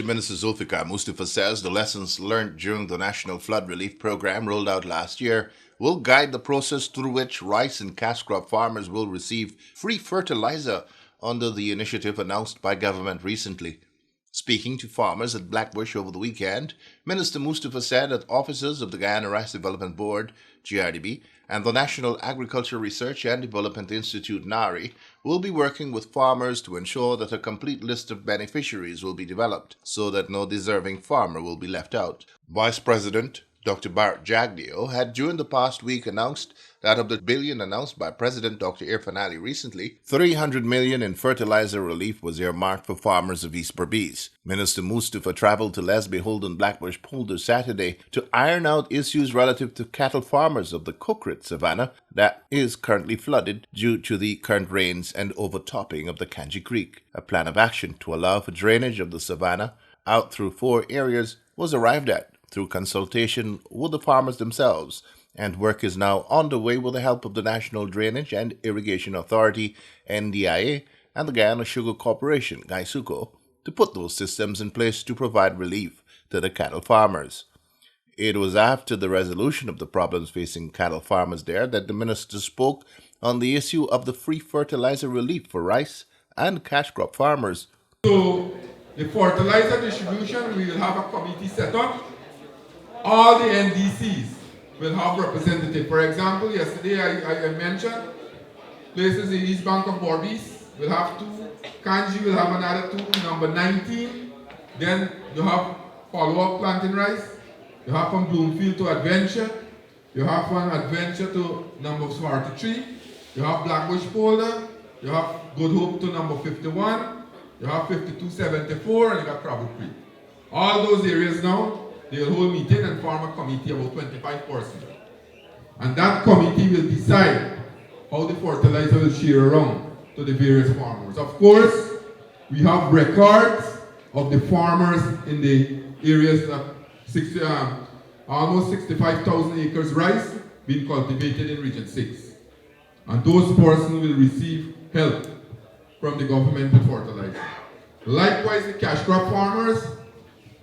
Minister ZULFIKAR MUSTAPHA says the lessons learned during the National Flood Relief Program rolled out last year will guide the process through which rice and cash crop farmers will receive free fertilizer under the initiative announced by government recently. Speaking to farmers at Blackbush over the weekend, Minister Mustapha said that officers of the Guyana Rice Development Board, GRDB, and the National Agriculture Research and Development Institute, NARI, will be working with farmers to ensure that a complete list of beneficiaries will be developed so that no deserving farmer will be left out. Vice President Dr. Bart Jagdeo had during the past week announced that of the billion announced by President Dr. Irfan Ali recently, 300 million in fertilizer relief was earmarked for farmers of East BERBICE. Minister Mustapha traveled to Lesbe Holden Blackbush Polder Saturday to iron out issues relative to cattle farmers of the Kokrit Savannah that is currently flooded due to the current rains and overtopping of the Kanji Creek. A plan of action to allow for drainage of the savannah out through 4 areas was arrived at through consultation with the farmers themselves, and work is now underway with the help of the National Drainage and Irrigation Authority, NDIA, and the Guyana Sugar Corporation, GAISUCO, to put those systems in place to provide relief to the cattle farmers. It was after the resolution of the problems facing cattle farmers there that the minister spoke on the issue of the free fertilizer relief for rice and cash crop farmers. So, the fertilizer distribution, we will have a committee set up. All the NDCs will have representatives. For example, yesterday I mentioned places in East Bank of BERBICE will have 2, Kanji will have another 2, number 19. Then you have follow-up planting rice. You have from Bloomfield to Adventure. You have from Adventure to number 43. You have Blackbush Polder. You have Good Hope to number 51. You have 5274 and you got Crabble Creek. All those areas now, they will hold meeting and form a committee about 25 persons. And that committee will decide how the fertilizer will share around to the various farmers. Of course, we have records of the farmers in the areas of almost 65,000 acres rice being cultivated in Region 6. And those persons will receive help from the government with fertilizer. Likewise, the cash crop farmers,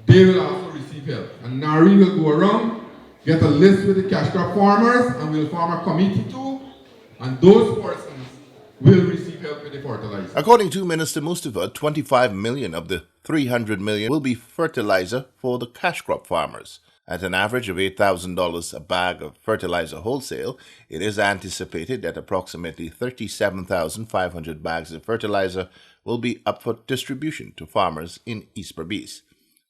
they will also receive help. And NARI will go around, get a list with the cash crop farmers, and we'll form a committee too, and those persons will receive help with the fertilizer. According to Minister Mustapha, 25 million of the 300 million will be fertilizer for the cash crop farmers. At an average of $8,000 a bag of fertilizer wholesale, it is anticipated that approximately 37,500 bags of fertilizer will be up for distribution to farmers in East BERBICE.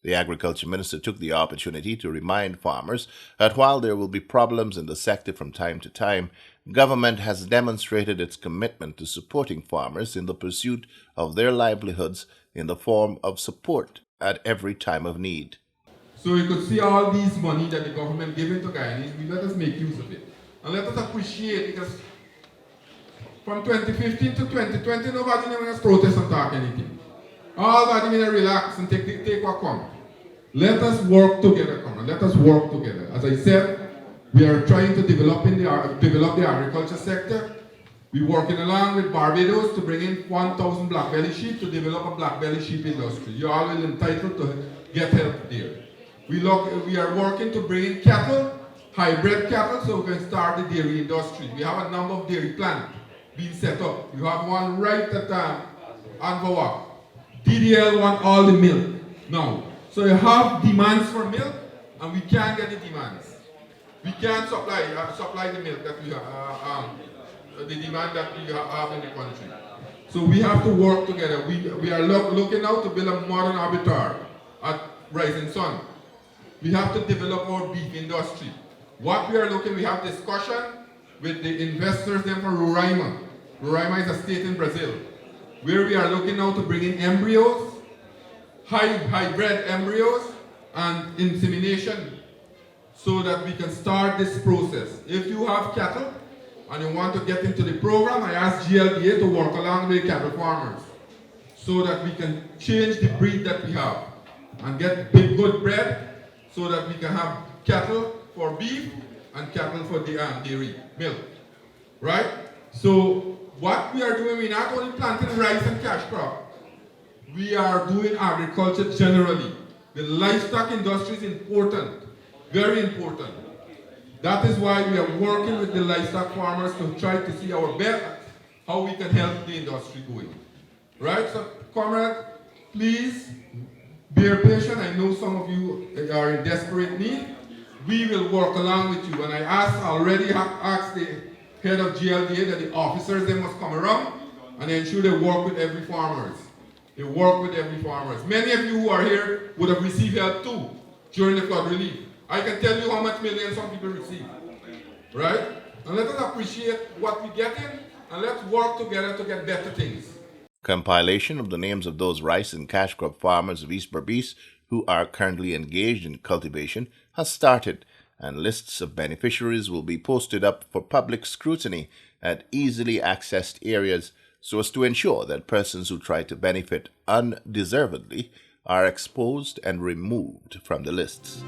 The Agriculture Minister took the opportunity to remind farmers that while there will be problems in the sector from time to time, government has demonstrated its commitment to supporting farmers in the pursuit of their livelihoods in the form of support at every time of need. So you could see all these money that the government giving to Guyanese, we let us make use of it. And let us appreciate, because from 2015 to 2020, nobody never protest and talk anything. All body need to relax and take what comes. Let us work together, come on. Let us work together. As I said, we are trying to develop the agriculture sector. We're working along with Barbados to bring in 1,000 black belly sheep to develop a black belly sheep industry. You all will entitled to get help there. We are working to bring in cattle, hybrid cattle, so we can start the dairy industry. We have a number of dairy plants being set up. You have one right at Anvawak. DDL want all the milk now. So you have demands for milk, and we can't get the demands. We can't supply the milk that we have, the demand that we have in the country. So we have to work together. We are looking now to build a modern abattoir at Rising Sun. We have to develop our beef industry. What we are looking, we have discussion with the investors then for Roraima. Roraima is a state in Brazil, where we are looking now to bring in embryos, hybrid embryos, and insemination, so that we can start this process. If you have cattle and you want to get into the program, I ask GLDA to work along with cattle farmers, so that we can change the breed that we have and get big good bred, so that we can have cattle for beef and cattle for the dairy milk, right? So what we are doing, we're not only planting rice and cash crop, we are doing agriculture generally. The livestock industry is important, very important. That is why we are working with the livestock farmers to try to see our best, how we can help the industry going. Right? So, comrade, please bear patient. I know some of you are in desperate need. We will work along with you. And I already asked the head of GLDA that the officers, they must come around and ensure they work with every farmers. They work with every farmers. Many of you who are here would have received help too during the flood relief. I can tell you how much millions some people receive. Right? And let us appreciate what we get in and let's work together to get better things. Compilation of the names of those rice and cash crop farmers of East Berbice who are currently engaged in cultivation has started, and lists of beneficiaries will be posted up for public scrutiny at easily accessed areas so as to ensure that persons who try to benefit undeservedly are exposed and removed from the lists.